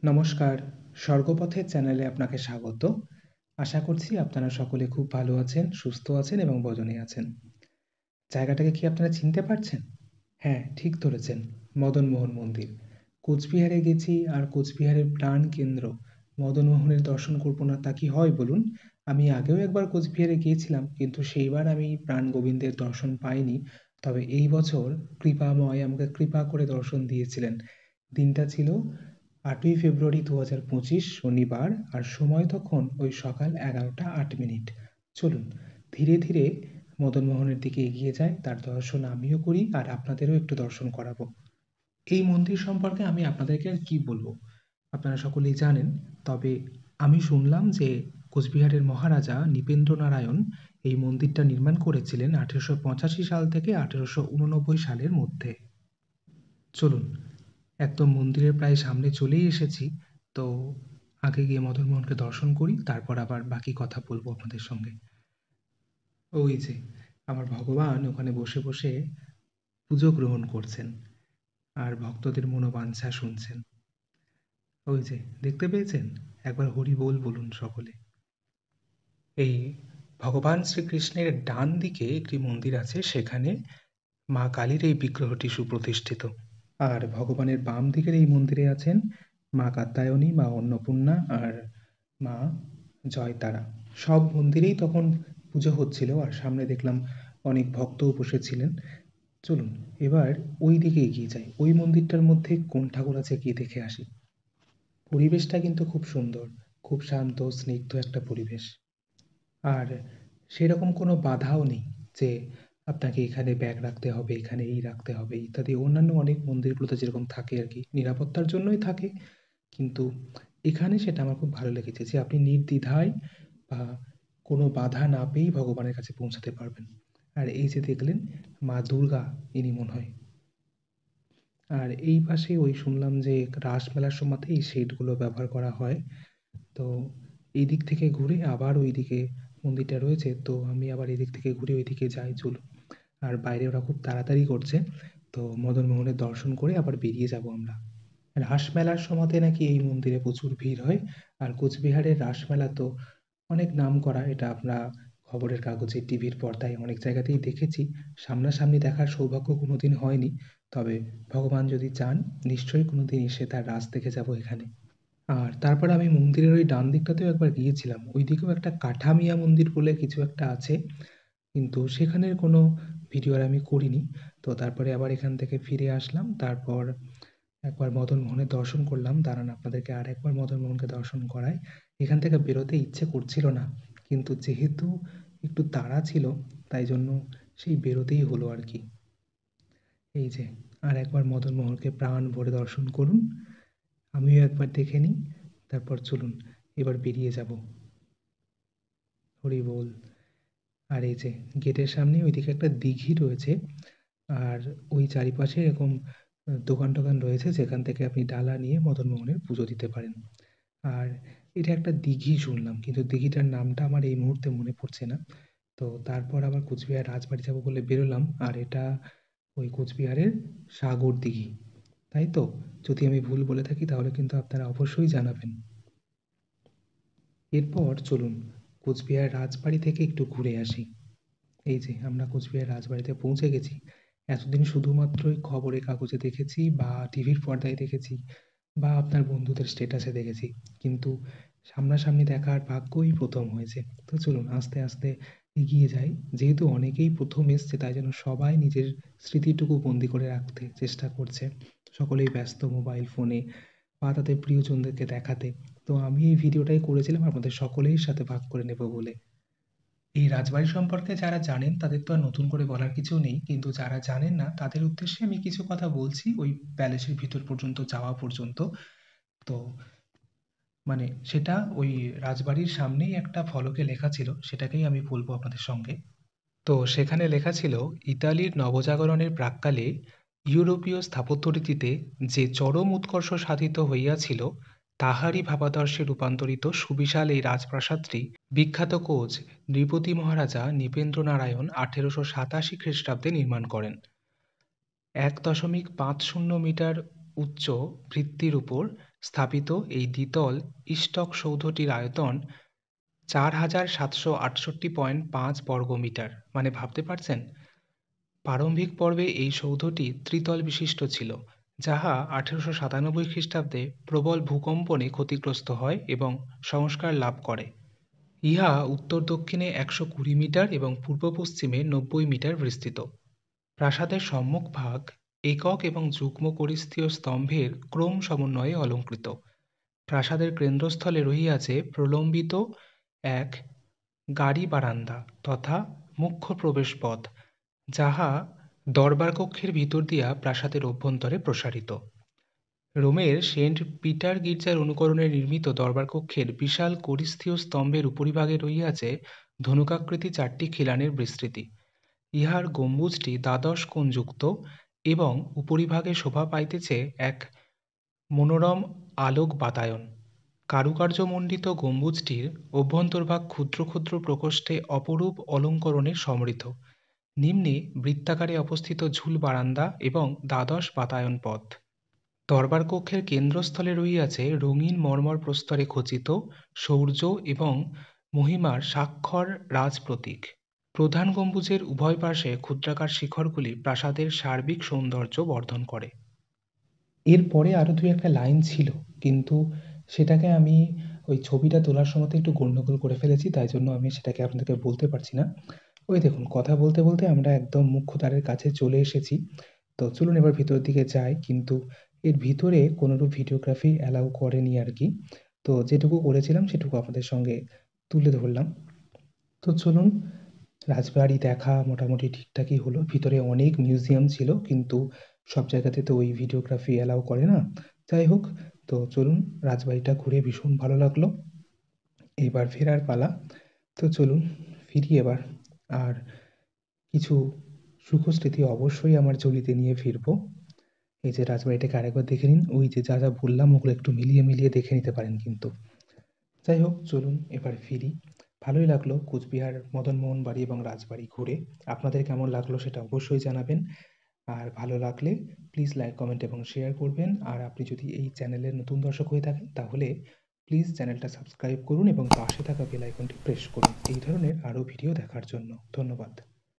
নমস্কার, স্বর্গপথের চ্যানেলে আপনাকে স্বাগত। আশা করছি আপনারা সকলে খুব ভালো আছেন, সুস্থ আছেন এবং বজনে আছেন। জায়গাটাকে কি আপনারা চিনতে পারছেন? হ্যাঁ, ঠিক ধরেছেন, মদনমোহন মন্দির। কোচবিহারে গেছি আর কোচবিহারের প্রাণকেন্দ্র মদনমোহনের দর্শন করব না তা কি হয় বলুন? আমি আগেও একবার কোচবিহারে গিয়েছিলাম, কিন্তু সেইবার আমি প্রাণ গোবিন্দের দর্শন পাইনি। তবে এই বছর কৃপাময় আমাকে কৃপা করে দর্শন দিয়েছিলেন। দিনটা ছিল ৮ই ফেব্রুয়ারি ২০২৫ শনিবার, আর সময় তখন ওই সকাল ১১টা ৮ মিনিট। চলুন ধীরে ধীরে মদনমোহনের দিকে এগিয়ে যাই, তার দর্শন আমিও করি আর আপনাদেরও একটু দর্শন করাবো। এই মন্দির সম্পর্কে আমি আপনাদেরকে আর কি বলবো, আপনারা সকলেই জানেন। তবে আমি শুনলাম যে কোচবিহারের মহারাজা নৃপেন্দ্র নারায়ণ এই মন্দিরটা নির্মাণ করেছিলেন ১৮৮৫ সাল থেকে ১৮৮৯ সালের মধ্যে। চলুন, একদম মন্দিরের প্রায় সামনে চলেই এসেছি। তো আগে গিয়ে মদনমোহনকে দর্শন করি, তারপর আবার বাকি কথা বলবো আপনাদের সঙ্গে। ওই যে আমার ভগবান ওখানে বসে বসে পুজো গ্রহণ করছেন আর ভক্তদের মনোবাঞ্ছা শুনছেন। ওই যে দেখতে পেয়েছেন? একবার হরি বল বলুন সকলে। এই ভগবান শ্রীকৃষ্ণের ডান দিকে একটি মন্দির আছে, সেখানে মা কালীর এই বিগ্রহটি সুপ্রতিষ্ঠিত। আর ভগবানের বাম দিকের এই মন্দিরে আছেন মা কাত্যায়নী, মা অন্নপূর্ণা আর মা জয়তারা। সব মন্দিরেই তখন পুজো হচ্ছিল আর সামনে দেখলাম অনেক ভক্তও বসেছিলেন। চলুন এবার ওই দিকে এগিয়ে যাই, ওই মন্দিরটার মধ্যে কোন ঠাকুর আছে গিয়ে দেখে আসি। পরিবেশটা কিন্তু খুব সুন্দর, খুব শান্ত স্নিগ্ধ একটা পরিবেশ। আর সেরকম কোনো বাধাও নেই যে আপনাকে এখানে ব্যাগ রাখতে হবে, এখানে এই রাখতে হবে ইত্যাদি। অন্যান্য অনেক মন্দিরগুলোতে যেরকম থাকে আর কি, নিরাপত্তার জন্যই থাকে। কিন্তু এখানে সেটা আমার খুব ভালো লেগেছে যে আপনি নির্দ্বিধায় বা কোনো বাধা না পেয়েই ভগবানের কাছে পৌঁছাতে পারবেন। আর এই যে দেখলেন মা দুর্গা, ইনি মনে হয়। আর এই পাশে ওই শুনলাম যে রাসমেলার সময়তে এই শেডগুলো ব্যবহার করা হয়। তো এই দিক থেকে ঘুরে আবার ওইদিকে মন্দিরটা রয়েছে, তো আমি আবার এদিক থেকে ঘুরে ওইদিকে যাই, চলুন। আর বাইরে ওরা খুব তাড়াতাড়ি করছে, তো মদনমোহনের দর্শন করে আবার বেরিয়ে যাব আমরা। রাসমেলার সময়তে নাকি এই মন্দিরে প্রচুর ভিড় হয়। আর কোচবিহারের রাসমেলা তো অনেক নামকরা, এটা আমরা খবরের কাগজে, টিভির পর্দায় অনেক জায়গাতেই দেখেছি। সামনাসামনি দেখার সৌভাগ্য কোনোদিন হয়নি। তবে ভগবান যদি চান, নিশ্চয়ই কোনোদিন এসে তার রাস দেখে যাব এখানে। আর তারপরে আমি মন্দিরের ওই ডান দিকটাতেও একবার গিয়েছিলাম। ওইদিকেও একটা কাঠামিয়া মন্দির বলে কিছু একটা আছে, কিন্তু সেখানের কোনো ভিডিও আর আমি করিনি। তো তারপরে আবার এখান থেকে ফিরে আসলাম। তারপর একবার মদনমোহনের দর্শন করলাম। দাঁড়ান আপনাদেরকে আরেকবার মদনমোহনকে দর্শন করাই। এখান থেকে বেরোতে ইচ্ছে করছিল না, কিন্তু যেহেতু একটু তাড়া ছিল, তাই জন্য সেই বেরোতেই হলো আর কি। এই যে আর একবার মদনমোহনকে প্রাণ ভরে দর্শন করুন, আমিও একবার দেখে নিই, তারপর চলুন এবার বেরিয়ে যাব। হরি বল। আর এই যে গেটের সামনে ওইদিকে একটা দিঘি রয়েছে, আর ওই চারিপাশে এরকম দোকান-টোকান রয়েছে যেখান থেকে আপনি ডালা নিয়ে মদনমোহনের পুজো দিতে পারেন। আর এটা একটা দিঘি শুনলাম, কিন্তু দিঘিটার নামটা আমার এই মুহূর্তে মনে পড়ছে না। তো তারপর আবার কোচবিহার রাজবাড়ি যাবো বলে বেরোলাম, আর এটা ওই কোচবিহারের সাগর দিঘি, তাই তো? যদি আমি ভুল বলে থাকি তাহলে কিন্তু আপনারা অবশ্যই জানাবেন। এরপর চলুন কোচবিহার রাজবাড়ি থেকে একটু ঘুরে আসি। এই যে আমরা কোচবিহার রাজবাড়িতে পৌঁছে গেছি। এতদিন শুধুমাত্রই খবরের কাগজে দেখেছি বা টিভির পর্দায় দেখেছি বা আপনার বন্ধুদের স্ট্যাটাসে দেখেছি, কিন্তু সামনাসামনি দেখার ভাগ্যই প্রথম হয়েছে। তো চলুন আস্তে আস্তে এগিয়ে যাই। যেহেতু অনেকেই প্রথম এসছে, তাই জন্য সবাই নিজের স্মৃতিটুকু বন্দি করে রাখতে চেষ্টা করছে। সকলেই ব্যস্ত মোবাইল ফোনে বা তাদের প্রিয়জনদেরকে দেখাতে। তো আমি এই ভিডিওটাই করেছিলাম আপনাদের সকলের সাথে ভাগ করে নেব বলে। এই রাজবাড়ি সম্পর্কে যারা জানেন তাদের তো আর নতুন করে বলার কিছু নেই, কিন্তু যারা জানেন না তাদের উদ্দেশ্যে আমি কিছু কথা বলছি ওই প্যালেসের ভিতর পর্যন্ত যাওয়া পর্যন্ত। তো মানে সেটা ওই রাজবাড়ির সামনেই একটা ফলকে লেখা ছিল, সেটাকেই আমি বলবো আপনাদের সঙ্গে। তো সেখানে লেখা ছিল, ইতালির নবজাগরণের প্রাক্কালে ইউরোপীয় স্থাপত্যরীতিতে যে চরম উৎকর্ষ সাধিত হইয়াছিল, তাহারই ভাবাদর্শে রূপান্তরিত সুবিশাল এই রাজপ্রাসাদটি বিখ্যাত কোচ নৃপতি মহারাজা নৃপেন্দ্র নারায়ণ ১৮৮৭ খ্রিস্টাব্দে নির্মাণ করেন। ১.৫০ মিটার উচ্চ ভিত্তির উপর স্থাপিত এই দ্বিতল ইস্টক সৌধটির আয়তন ৪,৭৬৮.৫ বর্গমিটার। মানে ভাবতে পারছেন? প্রারম্ভিক পর্বে এই সৌধটি ত্রিতল বিশিষ্ট ছিল, যাহা ১৮৯৭ খ্রিস্টাব্দে প্রবল ভূকম্পনে ক্ষতিগ্রস্ত হয় এবং সংস্কার লাভ করে। ইহা উত্তর দক্ষিণে ১২০ মিটার এবং পূর্ব পশ্চিমে ৯০ মিটার বিস্তৃত। প্রাসাদের সম্মুখভাগ একক এবং যুগ্ম করিস্থীয় স্তম্ভের ক্রম সমন্বয়ে অলঙ্কৃত। প্রাসাদের কেন্দ্রস্থলে রহিয়াছে প্রলম্বিত এক গাড়ি বারান্দা তথা মুখ্য প্রবেশপথ, যাহা দরবার কক্ষের ভিতর দিয়া প্রাসাদের অভ্যন্তরে প্রসারিত। রোমের সেন্ট পিটার গির্জার অনুকরণে নির্মিত দরবার কক্ষের বিশাল করিস্থীয় স্তম্ভের উপরিভাগে রহিয়াছে ধনুকাকৃতি ৪টি খিলানের বিস্তৃতি। ইহার গম্বুজটি দ্বাদশ কোণযুক্ত এবং উপরিভাগে শোভা পাইতেছে এক মনোরম আলোক বাতায়ন। কারুকার্যমণ্ডিত গম্বুজটির অভ্যন্তরভাগ ক্ষুদ্র ক্ষুদ্র প্রকোষ্ঠে অপরূপ অলঙ্করণে সমৃদ্ধ। নিম্নে বৃত্তাকারে অবস্থিত ঝুল বারান্দা এবং দ্বাদশ বাতায়ন পথ। দরবার কক্ষের কেন্দ্রস্থলে রহিয়াছে রঙিন মর্মর প্রস্তরে খচিত শৌর্য এবং মহিমার স্বাক্ষর রাজপ্রতীক। প্রধান গম্বুজের উভয় পার্শ্বে ক্ষুদ্রাকার শিখরগুলি প্রাসাদের সার্বিক সৌন্দর্য বর্ধন করে। এরপরে আরও দুই একটা লাইন ছিল, কিন্তু সেটাকে আমি ওই ছবিটা তোলার সময়তে একটু গন্ডগোল করে ফেলেছি, তাই জন্য আমি সেটাকে আপনাদেরকে বলতে পারছি না। ওই দেখুন, কথা বলতে বলতে আমরা একদম মুখ্য দ্বারের কাছে চলে এসেছি। তো চলুন এবার ভিতরের দিকে যাই, কিন্তু এর ভিতরে কোনোরূপ ভিডিওগ্রাফি অ্যালাউ করেনি আর কি। তো যেটুকু করেছিলাম সেটুকু আপনাদের সঙ্গে তুলে ধরলাম। তো চলুন, রাজবাড়ি দেখা মোটামুটি ঠিকঠাকই হলো। ভিতরে অনেক মিউজিয়াম ছিল, কিন্তু সব জায়গাতে তো ওই ভিডিওগ্রাফি অ্যালাউ করে না। যাই হোক, তো চলুন, রাজবাড়িটা ঘুরে ভীষণ ভালো লাগলো। এবার ফেরার পালা। তো চলুন ফিরি এবার। আর কিছু সুখস্মৃতি অবশ্যই আমার ঝুলিতে নিয়ে ফিরবো। এই যে রাজবাড়িটাকে আরেকবার দেখে নিন, ওই যে যা যা বললাম ওগুলো একটু মিলিয়ে মিলিয়ে দেখে নিতে পারেন কিন্তু। যাই হোক, চলুন এবার ফিরি। ভালোই লাগলো কোচবিহার মদনমোহন বাড়ি এবং রাজবাড়ি ঘুরে। আপনাদের কেমন লাগলো সেটা অবশ্যই জানাবেন। আর ভালো লাগলে প্লিজ লাইক, কমেন্ট এবং শেয়ার করবেন। আর আপনি যদি এই চ্যানেলের নতুন দর্শক হয়ে থাকেন তাহলে প্লিজ চ্যানেলটা সাবস্ক্রাইব করুন এবং পাশে থাকা বেল আইকনটি প্রেস করুন এই ধরনের আরও ভিডিও দেখার জন্য। ধন্যবাদ।